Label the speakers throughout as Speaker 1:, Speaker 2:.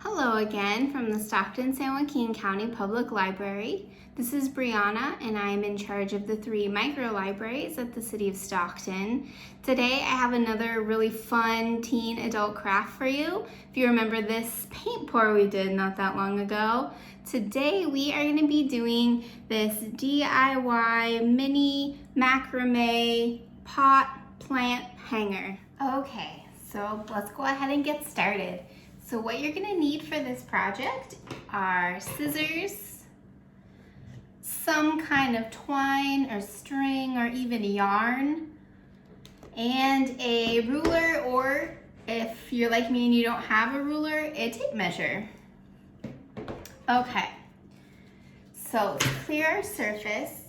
Speaker 1: Hello again from the Stockton-San Joaquin County Public Library. This is Brianna and I am in charge of the 3 micro libraries at the City of Stockton. Today I have another really fun teen adult craft for you. If you remember this paint pour we did not that long ago, today we are going to be doing this DIY mini macrame pot plant hanger. Okay, so let's go ahead and get started. So what you're gonna need for this project are scissors, some kind of twine or string or even yarn, and a ruler, or if you're like me and you don't have a ruler, a tape measure. Okay, so clear our surface.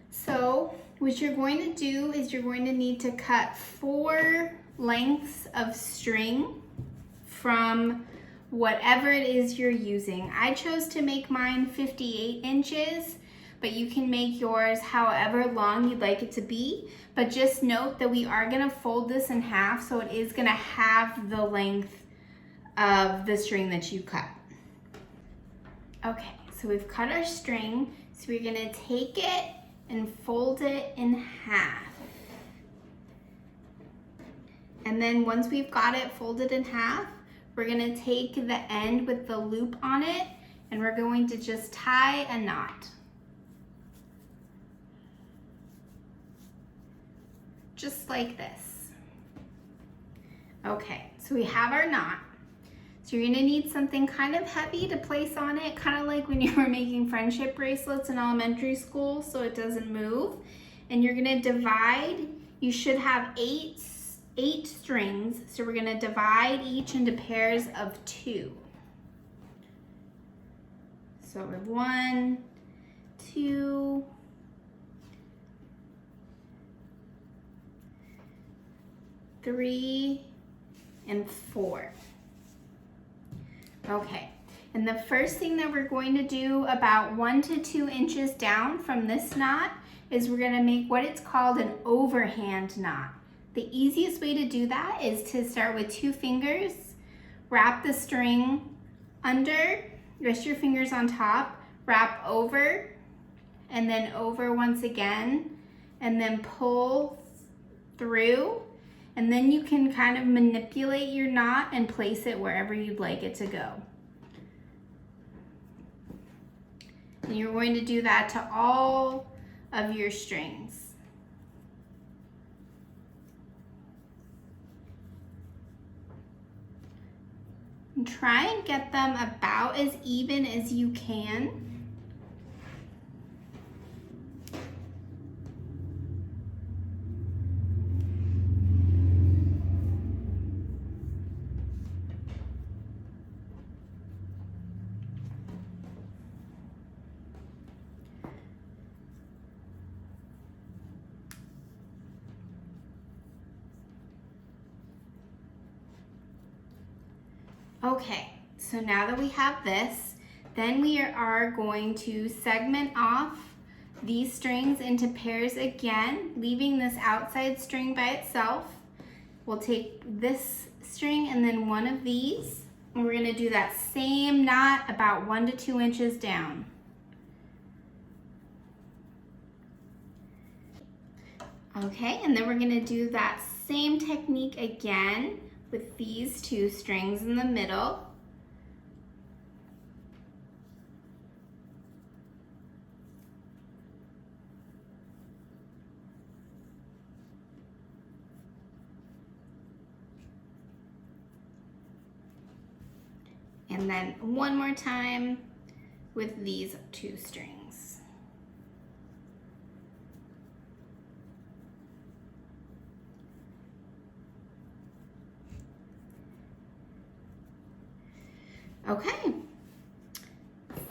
Speaker 1: So what you're going to do is you're going to need to cut 4 lengths of string from whatever it is you're using. I chose to make mine 58 inches, but you can make yours however long you'd like it to be. But just note that we are gonna fold this in half, so it is gonna have the length of the string that you cut. Okay, so we've cut our string, so we're gonna take it and fold it in half. And then once we've got it folded in half, we're gonna take the end with the loop on it and we're going to just tie a knot. Just like this. Okay, so we have our knot. So you're gonna need something kind of heavy to place on it, kind of like when you were making friendship bracelets in elementary school so it doesn't move. And you're gonna divide, you should have 8 strings, so we're gonna divide each into pairs of 2. So we have 1, 2, 3, and 4. Okay, and the first thing that we're going to do about 1 to 2 inches down from this knot is we're gonna make what it's called an overhand knot. The easiest way to do that is to start with 2 fingers, wrap the string under, rest your fingers on top, wrap over, and then over once again, and then pull through, and then you can kind of manipulate your knot and place it wherever you'd like it to go. And you're going to do that to all of your strings. Try and get them about as even as you can. Okay, so now that we have this, then we are going to segment off these strings into pairs again, leaving this outside string by itself. We'll take this string and then one of these, and we're gonna do that same knot about 1 to 2 inches down. Okay, and then we're gonna do that same technique again with these 2 strings in the middle. And then one more time with these 2 strings. Okay,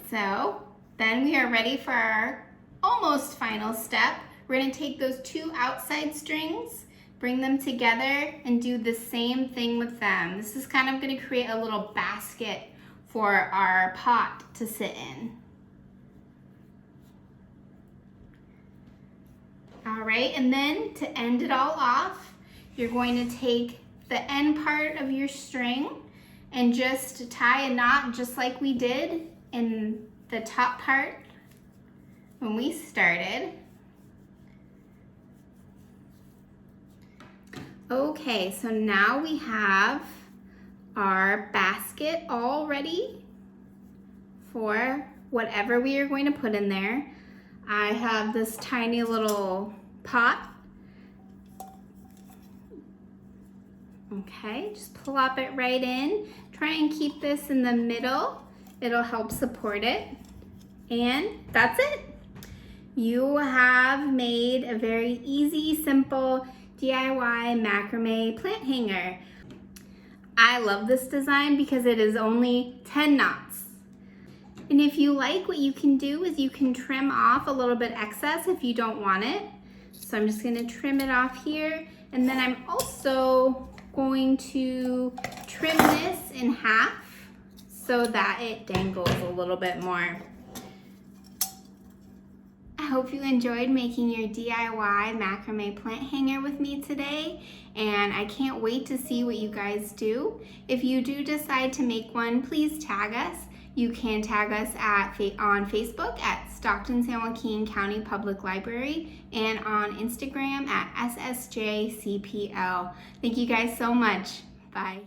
Speaker 1: so then we are ready for our almost final step. We're gonna take those 2 outside strings, bring them together, and do the same thing with them. This is kind of gonna create a little basket for our pot to sit in. All right, and then to end it all off, you're going to take the end part of your string and just tie a knot just like we did in the top part when we started. Okay, so now we have our basket all ready for whatever we are going to put in there. I have this tiny little pot. Okay, just plop it right in. Try and keep this in the middle. It'll help support it. And that's it. You have made a very easy, simple DIY macrame plant hanger. I love this design because it is only 10 knots. And if you like, what you can do is you can trim off a little bit excess if you don't want it. So I'm just gonna trim it off here. And then I'm also going to trim this in half so that it dangles a little bit more. I hope you enjoyed making your DIY macrame plant hanger with me today, and I can't wait to see what you guys do. If you do decide to make one, please tag us. You can tag us on Facebook at Stockton-San Joaquin County Public Library and on Instagram at SSJCPL. Thank you guys so much. Bye.